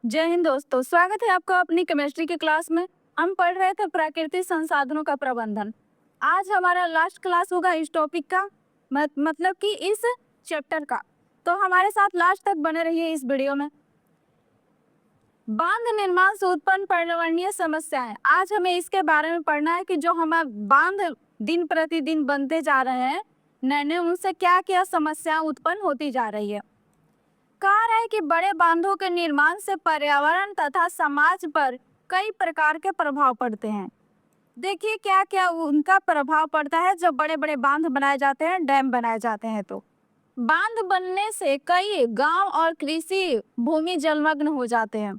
जय हिंद दोस्तों, स्वागत है आपका अपनी केमिस्ट्री की क्लास में। हम पढ़ रहे थे प्राकृतिक संसाधनों का प्रबंधन। आज हमारा लास्ट क्लास होगा इस टॉपिक का, मतलब कि इस चैप्टर का। तो हमारे साथ लास्ट तक बने रहिए इस वीडियो में। बांध निर्माण से उत्पन्न पर्यावरणीय समस्याएं, आज हमें इसके बारे में पढ़ना है कि जो हमारे बांध दिन प्रतिदिन बनते जा रहे हैं नए नए, उनसे क्या क्या समस्याएं उत्पन्न होती जा रही है। कहा रहा है कि बड़े बांधों के निर्माण से पर्यावरण तथा समाज पर कई प्रकार के प्रभाव पड़ते हैं। देखिए क्या क्या उनका प्रभाव पड़ता है जब बड़े बड़े बांध बनाए जाते हैं, डैम बनाए जाते हैं। तो बांध बनने से कई गांव और कृषि भूमि जलमग्न हो जाते हैं।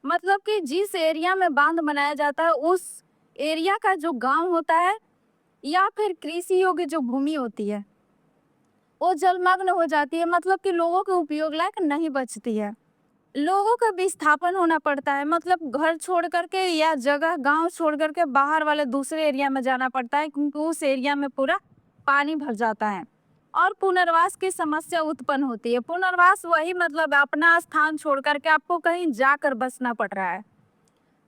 मतलब कि जिस एरिया में बांध बनाया जाता है उस एरिया का जो गांव होता है या फिर कृषि योग्य जो भूमि होती है वो जलमग्न हो जाती है। मतलब कि लोगों के उपयोग लायक नहीं बचती है। लोगों का विस्थापन होना पड़ता है, मतलब घर छोड़ करके या जगह गांव छोड़ करके बाहर वाले दूसरे एरिया में जाना पड़ता है, क्योंकि उस एरिया में पूरा पानी भर जाता है और पुनर्वास की समस्या उत्पन्न होती है। पुनर्वास वही मतलब अपना स्थान छोड़ करके आपको कहीं जाकर बसना पड़ रहा है।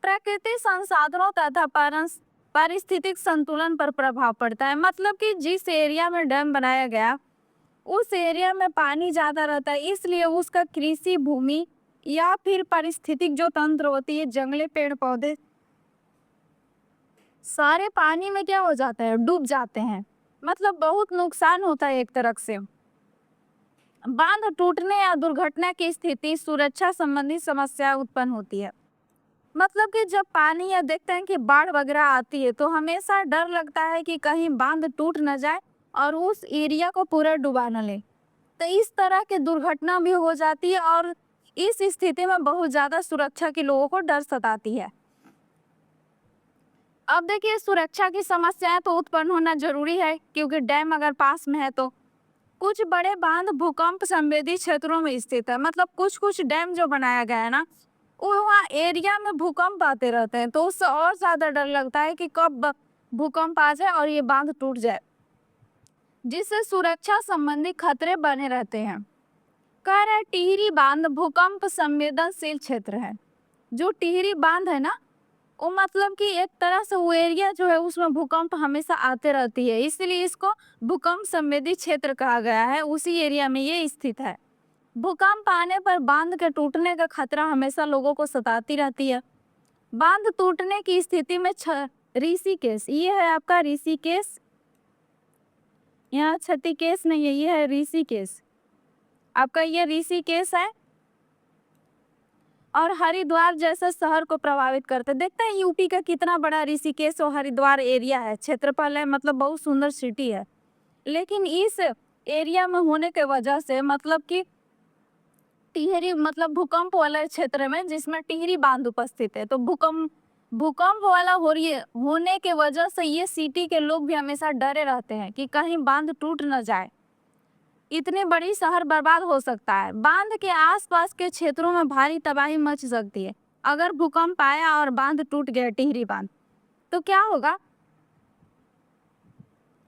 प्राकृतिक संसाधनों तथा पारिस्थितिक संतुलन पर प्रभाव पड़ता है। मतलब कि जिस एरिया में डैम बनाया गया उस एरिया में पानी ज्यादा रहता है, इसलिए उसका कृषि भूमि या फिर पारिस्थितिक जो तंत्र होती है, जंगले पेड़ पौधे सारे पानी में क्या हो जाता है, डूब जाते हैं। मतलब बहुत नुकसान होता है एक तरह से। बांध टूटने या दुर्घटना की स्थिति सुरक्षा संबंधी समस्या उत्पन्न होती है। मतलब कि जब पानी या देखते हैं कि बाढ़ वगैरह आती है तो हमेशा डर लगता है कि कहीं बांध टूट न जाए और उस एरिया को पूरा डुबा न ले। तो इस तरह की दुर्घटना भी हो जाती है और इस स्थिति में बहुत ज्यादा सुरक्षा के लोगों को डर सताती है। अब देखिए सुरक्षा की समस्याएं तो उत्पन्न होना जरूरी है, क्योंकि डैम अगर पास में है तो कुछ बड़े बांध भूकंप संवेदी क्षेत्रों में स्थित है। मतलब कुछ कुछ डैम जो बनाया गया है ना, वो वहाँ एरिया में भूकंप आते रहते हैं, तो उससे और ज्यादा डर लगता है कि कब भूकंप आ जाए और ये बांध टूट जाए, जिससे सुरक्षा संबंधी खतरे बने रहते हैं। कह रहे टिहरी बांध भूकंप संवेदनशील क्षेत्र है। जो टिहरी बांध है ना, वो मतलब कि एक तरह से वो एरिया जो है उसमें भूकंप हमेशा आते रहती है, इसलिए इसको भूकंप संवेदी क्षेत्र कहा गया है। उसी एरिया में ये स्थित है। भूकंप आने पर बांध के टूटने का खतरा हमेशा लोगों को सताती रहती है। बांध टूटने की स्थिति में ऋषिकेश, ये है आपका ऋषिकेश, यहाँ छत्तीकेश नहीं है, ये है ऋषिकेश। आपका ये ऋषिकेश है और हरिद्वार जैसे शहर को प्रभावित करते। देखते हैं यूपी का कितना बड़ा ऋषिकेश और हरिद्वार एरिया है, क्षेत्रफल है, मतलब बहुत सुंदर सिटी है। लेकिन इस एरिया में होने के वजह से मतलब कि टिहरी मतलब भूकंप वाले क्षेत्र में जिसमें टिहरी बांध उपस्थित है, तो भूकंप वाला होने के वजह से ये सिटी के लोग भी हमेशा डरे रहते हैं कि कहीं बांध टूट न जाए, इतनी बड़ी शहर बर्बाद हो सकता है। बांध के आसपास के क्षेत्रों में भारी तबाही मच सकती है। अगर भूकंप आया और बांध टूट गया, टिहरी बांध, तो क्या होगा,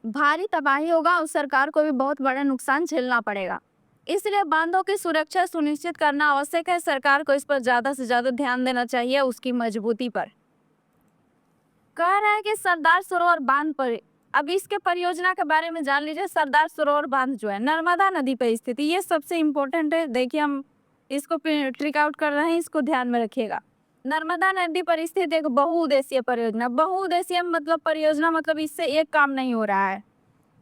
भारी तबाही होगा और सरकार को भी बहुत बड़ा नुकसान झेलना पड़ेगा। इसलिए बांधों की सुरक्षा सुनिश्चित करना आवश्यक है। सरकार को इस पर ज्यादा से ज्यादा ध्यान देना चाहिए, उसकी मजबूती पर। कह रहा है कि सरदार सरोवर बांध पर, अब इसके परियोजना के बारे में जान लीजिए। सरदार सरोवर बांध जो है नर्मदा नदी पर स्थित है, ये सबसे इम्पोर्टेंट है। देखिए हम इसको ट्रिक आउट कर रहे हैं, इसको ध्यान में रखिएगा। नर्मदा नदी पर स्थित एक बहुउद्देशीय परियोजना। बहुउद्देशीय मतलब परियोजना मतलब इससे एक काम नहीं हो रहा है,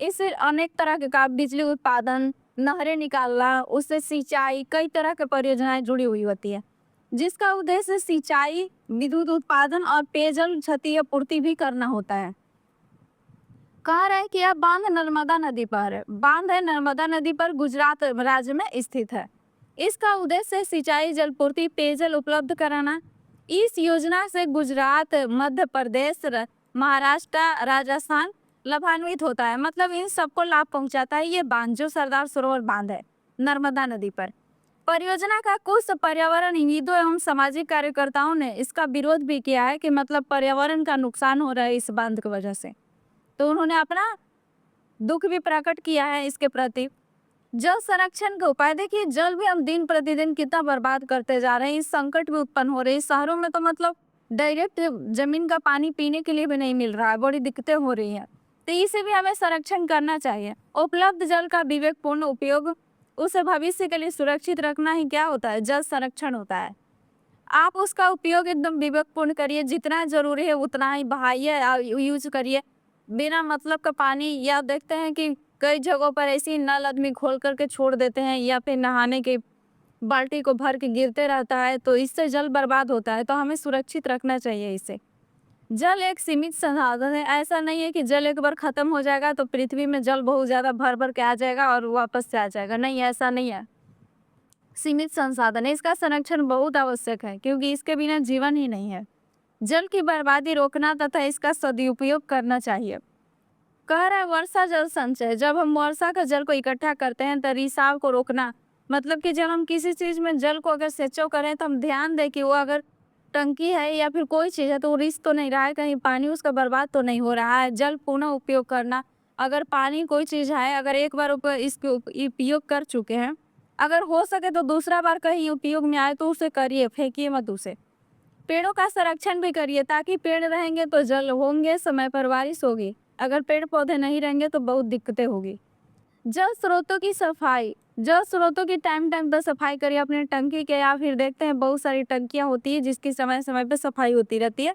इससे अनेक तरह के काम, बिजली उत्पादन, नहरें निकालना, उससे सिंचाई, कई तरह के परियोजनाएं जुड़ी हुई होती है, जिसका उद्देश्य सिंचाई, विद्युत उत्पादन और पेयजल क्षति पूर्ति भी करना होता है। कह रहा है कि यह बांध नर्मदा नदी पर है। बांध है नर्मदा नदी पर, गुजरात राज्य में स्थित है। इसका उद्देश्य सिंचाई, जलपूर्ति, पेयजल उपलब्ध कराना। इस योजना से गुजरात, मध्य प्रदेश, महाराष्ट्र, राजस्थान लाभान्वित होता है। मतलब इन सबको लाभ पहुंचाता है ये बांध, जो सरदार सरोवर बांध है नर्मदा नदी पर। परियोजना का कुछ पर्यावरणविदों एवं सामाजिक कार्यकर्ताओं ने इसका विरोध भी किया है कि मतलब पर्यावरण का नुकसान हो रहा है इस बांध की वजह से, तो उन्होंने अपना दुख भी प्रकट किया है इसके प्रति। जल संरक्षण का उपाय देखिए, जल भी हम दिन प्रतिदिन कितना बर्बाद करते जा रहे हैं, इस संकट भी उत्पन्न हो रही है। शहरों में तो मतलब डायरेक्ट जमीन का पानी पीने के लिए भी नहीं मिल रहा है, बड़ी दिक्कतें हो रही हैं। तो इसे भी हमें संरक्षण करना चाहिए। उपलब्ध जल का विवेकपूर्ण उपयोग, उसे भविष्य के लिए सुरक्षित रखना ही क्या होता है, जल संरक्षण होता है। आप उसका उपयोग एकदम विवेकपूर्ण करिए, जितना ज़रूरी है उतना ही बहाइए, यूज़ करिए। बिना मतलब का पानी, या देखते हैं कि कई जगहों पर ऐसे ही नल आदमी खोल कर के छोड़ देते हैं, या फिर नहाने के बाल्टी को भर के गिरते रहता है, तो इससे जल बर्बाद होता है। तो हमें सुरक्षित रखना चाहिए इसे। जल एक सीमित संसाधन है, ऐसा नहीं है कि जल एक बार ख़त्म हो जाएगा तो पृथ्वी में जल बहुत ज़्यादा भर-भर के आ जाएगा और वापस से आ जाएगा। नहीं, ऐसा नहीं है। सीमित संसाधन है, इसका संरक्षण बहुत आवश्यक है, क्योंकि इसके बिना जीवन ही नहीं है। जल की बर्बादी रोकना तथा इसका सदुपयोग करना चाहिए। कह रहा है वर्षा जल संचय, जब हम वर्षा का जल को इकट्ठा करते हैं तो रिसाव को रोकना, मतलब कि जब हम किसी चीज़ में जल को अगर सिंचाव करें तो हम ध्यान दें कि वो अगर टंकी है या फिर कोई चीज़ है तो वो रिस तो नहीं रहा है, कहीं पानी उसका बर्बाद तो नहीं हो रहा है। जल पुनः उपयोग करना, अगर पानी कोई चीज़ है, अगर एक बार इसके उपयोग कर चुके हैं, अगर हो सके तो दूसरा बार कहीं उपयोग में आए तो उसे करिए, फेंकिए मत उसे। पेड़ों का संरक्षण भी करिए, ताकि पेड़ रहेंगे तो जल होंगे, समय पर बारिश होगी। अगर पेड़ पौधे नहीं रहेंगे तो बहुत दिक्कतें होगी। जल स्रोतों की सफाई, जल स्रोतों की टाइम टाइम पर सफाई करिए अपने टंकी के, या फिर देखते हैं बहुत सारी टंकियां होती है जिसकी समय समय पर सफाई होती रहती है,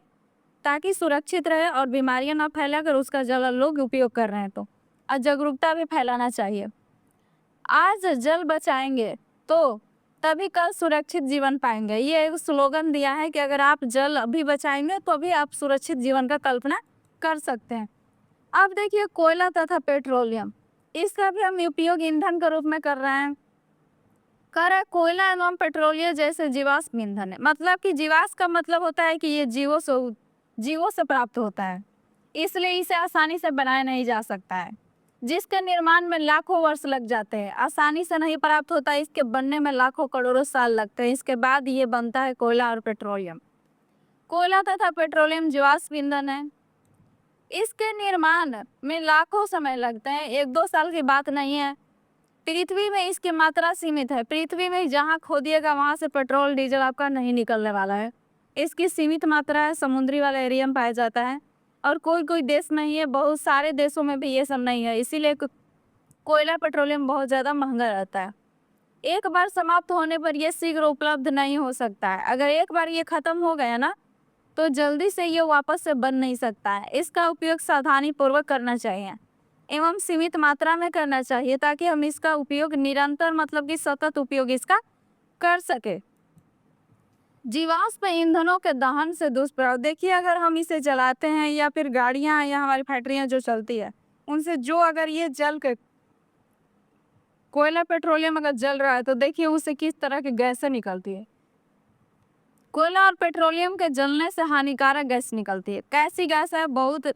ताकि सुरक्षित रहे और बीमारियां ना फैले अगर उसका जल लोग उपयोग कर रहे हैं तो। और जागरूकता भी फैलाना चाहिए। आज जल बचाएंगे तो तभी कल सुरक्षित जीवन पाएंगे, ये एक स्लोगन दिया है कि अगर आप जल अभी बचाएंगे तो अभी आप सुरक्षित जीवन का कल्पना कर सकते हैं। अब देखिए, कोयला तथा पेट्रोलियम, इसका भी हम उपयोग ईंधन के रूप में कर रहे हैं। कह रहा है कोयला एवं पेट्रोलियम जैसे जीवाश्म ईंधन है, मतलब कि जीवाश्म का मतलब होता है कि ये जीवों से प्राप्त होता है, इसलिए इसे आसानी से बनाया नहीं जा सकता है। जिसके निर्माण में लाखों वर्ष लग जाते हैं, आसानी से नहीं प्राप्त होता, इसके बनने में लाखों करोड़ों साल लगते हैं, इसके बाद ये बनता है कोयला और पेट्रोलियम। कोयला तथा पेट्रोलियम जीवाश्म ईंधन है, इसके निर्माण में लाखों समय लगते हैं, 1-2 साल की बात नहीं है। पृथ्वी में इसकी मात्रा सीमित है, पृथ्वी में जहाँ खोदिएगा वहाँ से पेट्रोल डीजल आपका नहीं निकलने वाला है। इसकी सीमित मात्रा है, समुद्री वाले एरिया में पाया जाता है, और कोई कोई देश नहीं है, बहुत सारे देशों में भी ये सब नहीं है, इसीलिए कोयला पेट्रोलियम बहुत ज़्यादा महंगा रहता है। एक बार समाप्त होने पर यह शीघ्र उपलब्ध नहीं हो सकता है। अगर एक बार ये ख़त्म हो गया ना, तो जल्दी से ये वापस से बन नहीं सकता है। इसका उपयोग सावधानी पूर्वक करना चाहिए एवं सीमित मात्रा में करना चाहिए, ताकि हम इसका उपयोग निरंतर, मतलब कि सतत उपयोग इसका कर सके। जीवाश्म ईंधनों के दहन से दुष्प्रभाव, देखिए अगर हम इसे जलाते हैं या फिर गाड़ियां या हमारी फैक्ट्रियां जो चलती है उनसे जो अगर ये जल के कोयला पेट्रोलियम अगर जल रहा है तो देखिए उससे किस तरह की गैसें निकलती है। कोयला और पेट्रोलियम के जलने से हानिकारक गैस निकलती है। कैसी गैस है? बहुत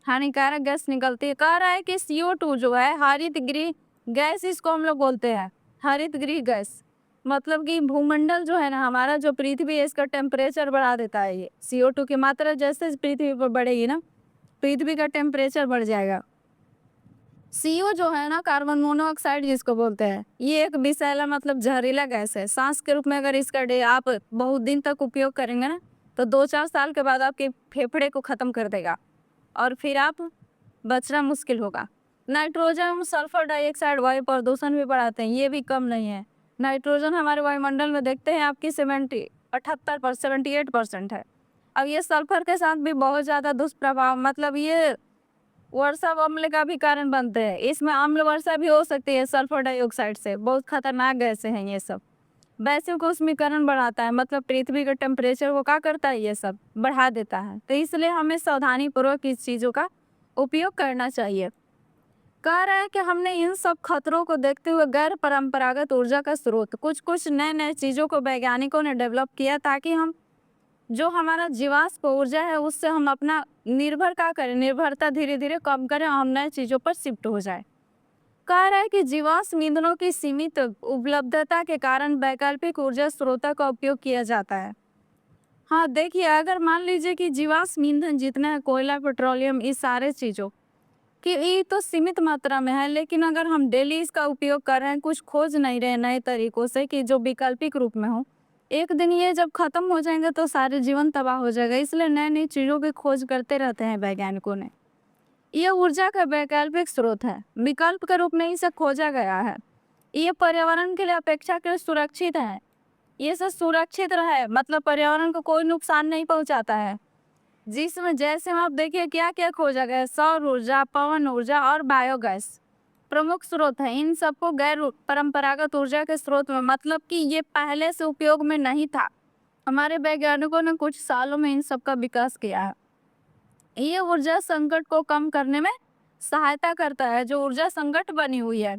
हानिकारक गैस निकलती है। कह रहा है कि CO2 जो है हरित गृह गैस, इसको हम लोग बोलते हैं हरित गृह गैस, मतलब कि भूमंडल जो है ना हमारा, जो पृथ्वी है, इसका टेम्परेचर बढ़ा देता है। ये CO2 की मात्रा जैसे पृथ्वी पर बढ़ेगी ना, पृथ्वी का टेम्परेचर बढ़ जाएगा। CO जो है ना, कार्बन मोनोऑक्साइड जिसको बोलते हैं, ये एक विषैला मतलब जहरीला गैस है। सांस के रूप में अगर इसका आप बहुत दिन तक उपयोग करेंगे ना, तो 2-4 साल के बाद आपके फेफड़े को ख़त्म कर देगा और फिर आप बचना मुश्किल होगा। नाइट्रोजन सल्फर डाइऑक्साइड वायु प्रदूषण भी बढ़ाते हैं, ये भी कम नहीं है। नाइट्रोजन हमारे वायुमंडल में देखते हैं आपकी 78% है। अब ये सल्फर के साथ भी बहुत ज़्यादा दुष्प्रभाव, मतलब ये वर्षा अम्ल का भी कारण बनते हैं। इसमें अम्ल वर्षा भी हो सकती है सल्फर डाइऑक्साइड से, बहुत खतरनाक गैसें हैं ये सब। वैश्विक उष्मीकरण बढ़ाता है, मतलब पृथ्वी का टेम्परेचर वो क्या करता है, ये सब बढ़ा देता है। तो इसलिए हमें सावधानी पूर्वक इस चीज़ों का उपयोग करना चाहिए। कह रहा है कि हमने इन सब खतरों को देखते हुए गैर परंपरागत ऊर्जा का स्रोत, कुछ नए नए चीज़ों को वैज्ञानिकों ने डेवलप किया, ताकि हम जो हमारा जीवाश्म ऊर्जा है उससे हम अपना निर्भरता धीरे धीरे कम करें और हम नए चीज़ों पर शिफ्ट हो जाए। कह रहा है कि जीवाश्म ईंधनों की सीमित उपलब्धता के कारण वैकल्पिक ऊर्जा स्रोतों का उपयोग किया जाता है। हाँ देखिए, अगर मान लीजिए कि जीवाश्म ईंधन जितने हैं, कोयला पेट्रोलियम, इस सारे चीज़ों कि ये तो सीमित मात्रा में है, लेकिन अगर हम डेली इसका उपयोग कर रहे हैं, कुछ खोज नहीं रहे नए तरीकों से कि जो वैकल्पिक रूप में हो, एक दिन ये जब खत्म हो जाएंगे तो सारे जीवन तबाह हो जाएगा। इसलिए नई नई चीज़ों की खोज करते रहते हैं वैज्ञानिकों ने। ये ऊर्जा का वैकल्पिक स्रोत है, विकल्प के रूप में इसे खोजा गया है। ये पर्यावरण के लिए अपेक्षाकृत सुरक्षित है। ये सब सुरक्षित रहे मतलब पर्यावरण को कोई नुकसान नहीं पहुंचाता है। जिसमें जैसे आप देखिए क्या क्या खोजा गया है, सौर ऊर्जा, पवन ऊर्जा और बायोगैस प्रमुख स्रोत है। इन सबको गैर परंपरागत ऊर्जा के स्रोत में मतलब कि ये पहले से उपयोग में नहीं था। हमारे वैज्ञानिकों ने कुछ सालों में इन सब का विकास किया है। ये ऊर्जा संकट को कम करने में सहायता करता है, जो ऊर्जा संकट बनी हुई है।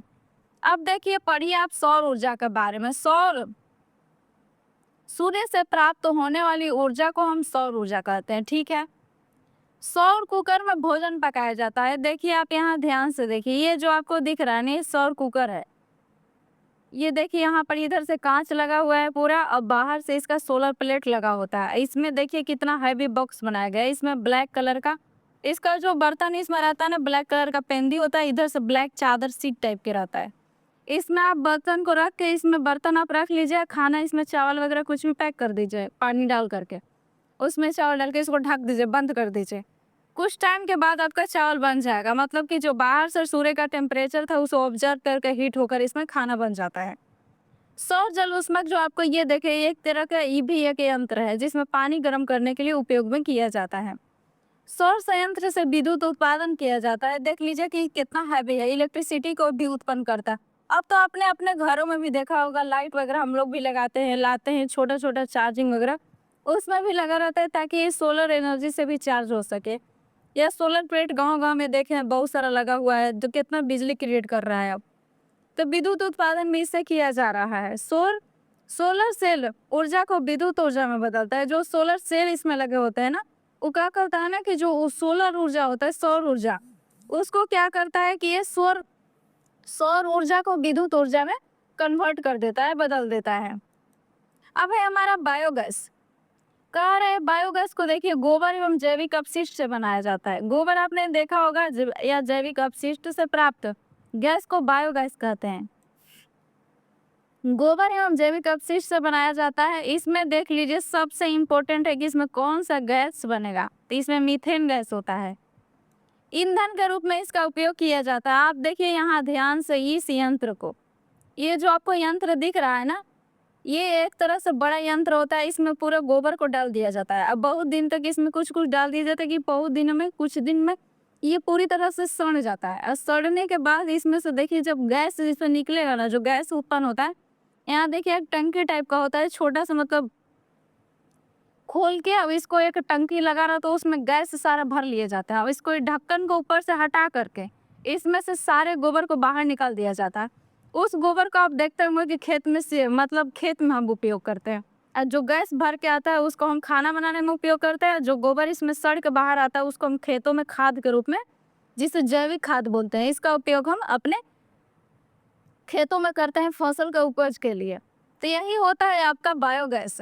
अब देखिए पढ़िए आप सौर ऊर्जा के बारे में। सूर्य से प्राप्त होने वाली ऊर्जा को हम सौर ऊर्जा कहते हैं, ठीक है। सौर कुकर में भोजन पकाया जाता है। देखिए आप यहाँ ध्यान से देखिए, ये जो आपको दिख रहा है ना, ये सौर कुकर है। ये देखिए यहाँ पर इधर से कांच लगा हुआ है पूरा, और बाहर से इसका सोलर प्लेट लगा होता है। इसमें देखिए कितना हैवी बॉक्स बनाया गया है। इसमें ब्लैक कलर का इसका जो बर्तन इसमें रहता है ना, ब्लैक कलर का पेंदी होता है, इधर से ब्लैक चादर सीट टाइप के रहता है। इसमें आप बर्तन को रख के, इसमें बर्तन आप रख लीजिए, खाना इसमें चावल वगैरह कुछ भी पैक कर दीजिए, पानी डाल करके उसमें चावल डाल के इसको ढक दीजिए, बंद कर दीजिए। कुछ टाइम के बाद आपका चावल बन जाएगा। मतलब कि जो बाहर से सूर्य का टेम्परेचर था उसे ऑब्जर्व करके हीट होकर इसमें खाना बन जाता है। सौर जल ऊष्मक जो आपको ये देखे, एक तरह का ईवी एक यंत्र है जिसमें पानी गर्म करने के लिए उपयोग में किया जाता है। सौर संयंत्र से विद्युत उत्पादन किया जाता है। देख लीजिए कि कितना हैवी है, इलेक्ट्रिसिटी को भी उत्पन्न करता है। अब तो आपने अपने घरों में भी देखा होगा, लाइट वगैरह हम लोग भी लगाते हैं, लाते हैं, छोटा छोटा चार्जिंग वगैरह उसमें भी लगा रहता है ताकि ये सोलर एनर्जी से भी चार्ज हो सके। या सोलर प्लेट गांव गांव में देखे हैं बहुत सारा लगा हुआ है, जो कितना बिजली क्रिएट कर रहा है। अब तो विद्युत उत्पादन भी इससे किया जा रहा है। सोलर सेल ऊर्जा को विद्युत ऊर्जा में बदलता है। जो सोलर सेल इसमें लगे होते हैं ना, वो क्या करता है ना कि जो सोलर ऊर्जा होता है, सौर ऊर्जा, उसको क्या करता है कि ये सौर ऊर्जा को विद्युत ऊर्जा में कन्वर्ट कर देता है, बदल देता है। अब है हमारा बायोगैस। कह रहे हैं बायोगैस को देखिए, गोबर एवं जैविक अपशिष्ट से बनाया जाता है। गोबर आपने देखा होगा, या जैविक अपशिष्ट से प्राप्त गैस को बायोगैस कहते हैं। गोबर एवं जैविक अपशिष्ट से बनाया जाता है। इसमें देख लीजिए सबसे इम्पोर्टेंट है कि इसमें कौन सा गैस बनेगा, तो इसमें मीथेन गैस होता है। ईंधन के रूप में इसका उपयोग किया जाता है। आप देखिए यहाँ ध्यान से इस यंत्र को, ये जो आपको यंत्र दिख रहा है ना, ये एक तरह से बड़ा यंत्र होता है। इसमें पूरा गोबर को डाल दिया जाता है। अब बहुत दिन तक इसमें कुछ कुछ डाल दिया जाता है कि बहुत दिनों में, कुछ दिन में ये पूरी तरह से सड़ जाता है। और सड़ने के बाद इसमें से देखिए जब गैस इसमें निकलेगा ना, जो गैस उत्पन्न होता है, यहाँ देखिए एक टंकी टाइप का होता है छोटा सा, मतलब खोल के अब इसको एक टंकी लगा रहा तो उसमें गैस सारा भर लिए जाता है। अब इसको ढक्कन को ऊपर से हटा करके इसमें से सारे गोबर को बाहर निकाल दिया जाता है। उस गोबर को आप देखते होंगे कि खेत में से, मतलब खेत में हम उपयोग करते हैं। और जो गैस भर के आता है उसको हम खाना बनाने में उपयोग करते हैं। जो गोबर इसमें सड़ के बाहर आता है उसको हम खेतों में खाद के रूप में, जिसे जैविक खाद बोलते हैं, इसका उपयोग हम अपने खेतों में करते हैं फसल का उपज के लिए। तो यही होता है आपका बायोगैस।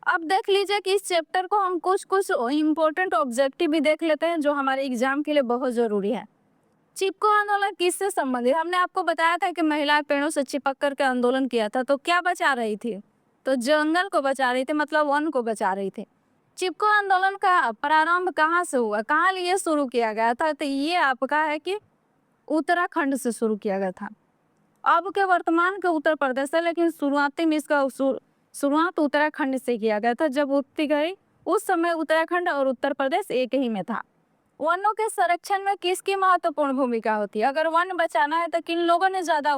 अब देख लीजिए कि इस चैप्टर को हम कुछ कुछ इम्पोर्टेंट ऑब्जेक्टिव भी देख लेते हैं जो हमारे एग्जाम के लिए बहुत जरूरी है। चिपको आंदोलन किससे संबंधित? हमने आपको बताया था कि महिलाएं पेड़ों से चिपक करके आंदोलन किया था, तो क्या बचा रही थी? तो जंगल को बचा रही थी, मतलब वन को बचा रही थी। चिपको आंदोलन का प्रारंभ कहाँ से हुआ, कहाँ लिए शुरू किया गया था? तो ये आपका है कि उत्तराखंड से शुरू किया गया था। अब के वर्तमान के उत्तर प्रदेश है, लेकिन शुरुआती में इसका शुरुआत उत्तराखंड से किया गया था। जब उत्पत्ति गई उस समय उत्तराखंड और उत्तर प्रदेश एक ही में था। वनों के संरक्षण में किसकी महत्वपूर्ण भूमिका होती है? अगर वन बचाना है तो किन लोगों ने ज्यादा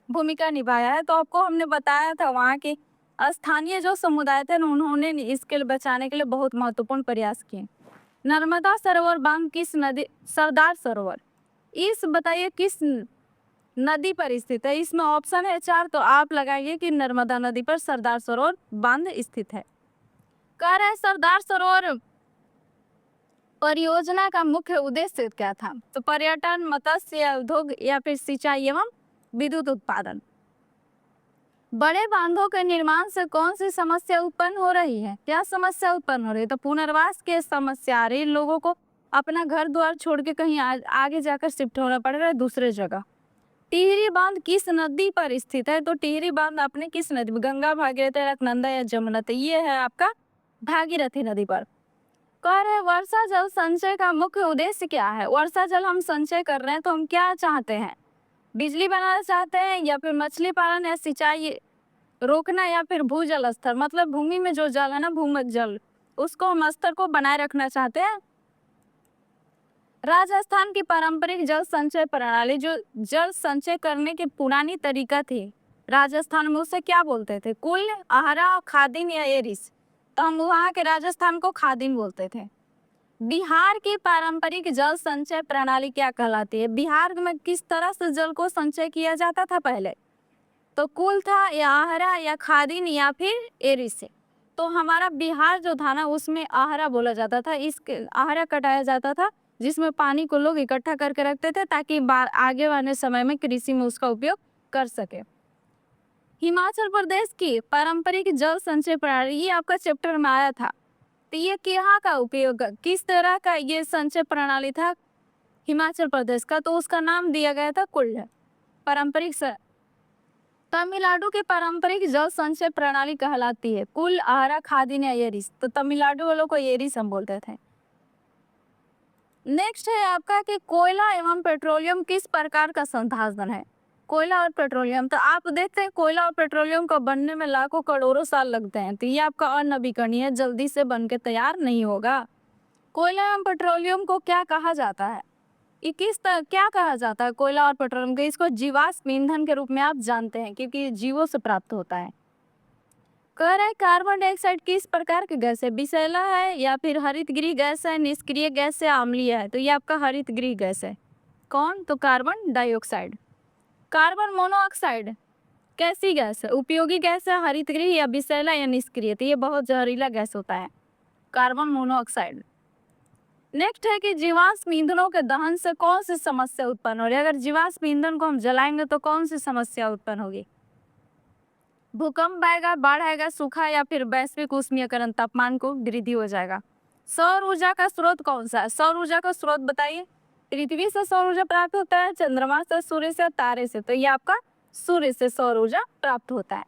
भूमिका निभाया है? तो आपको हमने बताया था वहाँ के स्थानीय जो समुदाय थे उन्होंने इसके बचाने के लिए बहुत महत्वपूर्ण प्रयास किए। नर्मदा सरोवर बांध किस नदी, सरदार सरोवर, इस बताइए किस नदी पर स्थित है? इसमें ऑप्शन है 4, तो आप लगाइए कि नर्मदा नदी पर सरदार सरोवर बांध स्थित है। कह रहे हैं सरदार सरोवर परियोजना का मुख्य उद्देश्य क्या था? तो पर्यटन, मत्स्य उद्योग या फिर सिंचाई एवं विद्युत उत्पादन। बड़े बांधों के निर्माण से कौन सी समस्या उत्पन्न हो रही है? क्या समस्या उत्पन्न हो रही है? तो पुनर्वास की समस्या आ रही है, लोगों को अपना घर द्वार छोड़ के कहीं आगे जाकर शिफ्ट होना पड़ रहा है दूसरे जगह। टिहरी बांध किस नदी पर स्थित है? तो टिहरी बांध अपने किस नदी में, गंगा, भागीरथी, अलकनंदा या जमुना? तो ये है आपका भागीरथी नदी पर। कह रहे वर्षा जल संचय का मुख्य उद्देश्य क्या है? वर्षा जल हम संचय कर रहे हैं तो हम क्या चाहते हैं? बिजली बनाना चाहते हैं, या फिर मछली पालन या सिंचाई रोकना, या फिर भूजल स्तर, मतलब भूमि में जो जल है ना, भूमि जल, उसको हम स्तर को बनाए रखना चाहते हैं। राजस्थान की पारंपरिक जल संचय प्रणाली, जो जल संचय करने की पुरानी तरीका थी राजस्थान में, उसे क्या बोलते थे? कुल, आहरा, खादिन या एरिस? तो हम वहाँ के राजस्थान को खादिन बोलते थे। बिहार की पारंपरिक जल संचय प्रणाली क्या कहलाती है? बिहार में किस तरह से जल को संचय किया जाता था पहले? तो कुल था, या आहरा, या खादिन, या फिर एरिस से? तो हमारा बिहार जो था ना, उसमें आहरा बोला जाता था। इस आहरा कटाया जाता था, जिसमें पानी को लोग इकट्ठा करके रखते थे ताकि आगे वाले समय में कृषि में उसका उपयोग कर सके। हिमाचल प्रदेश की पारंपरिक जल संचय प्रणाली, ये आपका चैप्टर में आया था। तो ये यहाँ का उपयोग, किस तरह का ये संचय प्रणाली था हिमाचल प्रदेश का? तो उसका नाम दिया गया था कुल्ल पारंपरिक। तमिलनाडु की पारंपरिक जल संचय प्रणाली कहलाती है कुल, आहरा, खादिन या एरिस? तो तमिलनाडु वालों को एरिस हम बोलते थे। नेक्स्ट है आपका कि कोयला एवं पेट्रोलियम किस प्रकार का संसाधन है? कोयला और पेट्रोलियम, तो आप देखते हैं कोयला और पेट्रोलियम को बनने में लाखों करोड़ों साल लगते हैं, तो ये आपका अनवीकरणीय, जल्दी से बन के तैयार नहीं होगा। कोयला एवं पेट्रोलियम को क्या कहा जाता है? ये क्या कहा जाता है कोयला और पेट्रोलियम को? इसको जीवाश्म ईंधन के रूप में आप जानते हैं, क्योंकि ये जीवों से प्राप्त होता है। कह रहा है कार्बन डाइऑक्साइड किस प्रकार की गैस है? विषैला है, या फिर हरितगृह गैस है, निष्क्रिय गैस है, अम्लीय है? तो ये आपका हरितगृह गैस है। कौन? तो कार्बन डाइऑक्साइड। कार्बन मोनोऑक्साइड कैसी गैस है? उपयोगी गैस है, हरितगृह, या विषैला, या निष्क्रिय? तो ये बहुत जहरीला गैस होता है, कार्बन मोनोऑक्साइड। नेक्स्ट है कि जीवाश्म ईंधनों के दहन से कौन सी समस्या उत्पन्न हो रही है? अगर जीवाश्म ईंधन को हम जलाएंगे तो कौन सी समस्या उत्पन्न होगी? भूकंप आएगा, बाढ़ आएगा, सूखा, या फिर वैश्विक उष्मीकरण, तापमान को वृद्धि हो जाएगा। सौर ऊर्जा का स्रोत कौन सा है? सौर ऊर्जा का स्रोत बताइए। पृथ्वी से सौर ऊर्जा प्राप्त होता है, चंद्रमा से, सूर्य से, तारे से? तो ये आपका सूर्य से सौर ऊर्जा प्राप्त होता है।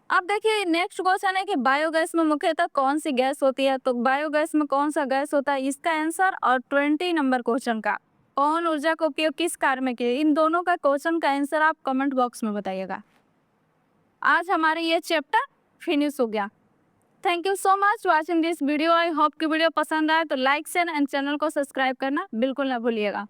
अब देखिए नेक्स्ट क्वेश्चन है कि बायोगैस में मुख्यतः कौन सी गैस होती है? तो बायोगैस में कौन सा गैस होता है, इसका आंसर, और 20 नंबर क्वेश्चन का पवन ऊर्जा का उपयोग किस कार्य में किया? इन दोनों का क्वेश्चन का आंसर आप कमेंट बॉक्स में बताइएगा। आज हमारे ये चैप्टर फिनिश हो गया। Thank you so much watching this video. I hope कि वीडियो पसंद आए तो लाइक शेयर एंड चैनल को सब्सक्राइब करना बिल्कुल ना भूलिएगा।